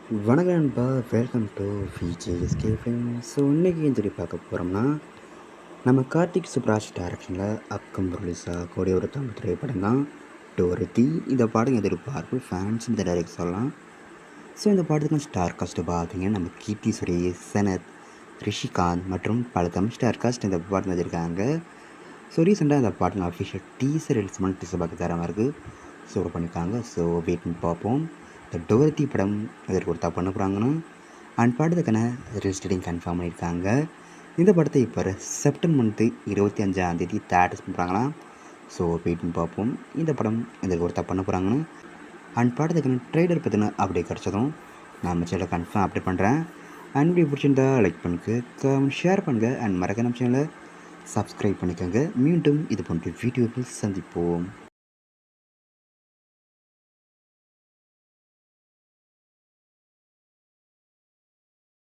வணக்கம் நண்பா, welcome to VJSK film. So இன்றைக்கி சொல்லி பார்க்க போகிறோம்னா, நம்ம கார்த்திக் சுப்ராஜ் டைரக்ஷனில் அக்கம் ரிலீஸ் ஆகக்கூடிய ஒரு தமிழ் திரைப்படம் தான் டோரத்தி. இந்த படம் எதிர்பார்ப்பு ஃபேன்ஸ் இந்த டைரக்ட் சொல்லலாம். ஸோ இந்த படத்துக்கு ஸ்டார் காஸ்ட் பார்த்தீங்கன்னா, நம்ம கீர்த்தி சுரேஷ், சனத், ரிஷிகாந்த் மற்றும் பல தமிழ் ஸ்டார் காஸ்ட் இந்த படம் வந்திருக்காங்க. ஸோ ரீசெண்டாக இந்த பாட்டில் அஃபிஷியல் டீசர் ரிலீஸ் பண்ணி டீசர் பார்க்க தரமாக இருக்குது. ஸோ பண்ணியிருக்காங்க. ஸோ வெயிட் பண்ணி பார்ப்போம். இந்த டோரத்தி படம் இதற்கு ஒரு பண்ண போகிறாங்கன்னா அண்ட் படத்துக்கான ரிஜிஸ்டரிங் கன்ஃபார்ம் பண்ணியிருக்காங்க. இந்த படத்தை இப்போ செப்டம்பர் மந்த்து 25ஆம் தேதி தேட்டர்ஸ் பண்ணுறாங்களாம். ஸோ வெயிட் பண்ணி பார்ப்போம். இந்த படம் இதற்கு ஒரு பண்ண போகிறாங்கன்னு அண்ட் படத்துக்கான ட்ரெய்லர் பற்றின அப்டேட் கிடச்சதும் நான் சேனலை கன்ஃபார்ம் அப்டேட் பண்ணுறேன். அண்ட் வீடியோ பிடிச்சிருந்தா லைக் பண்ணுங்கள், ஷேர் பண்ணுங்கள் அண்ட் மறக்க நம்ம சேனலை சப்ஸ்கிரைப் பண்ணிக்கோங்க. மீண்டும் இது போன்ற வீடியோக்கள் சந்திப்போம்.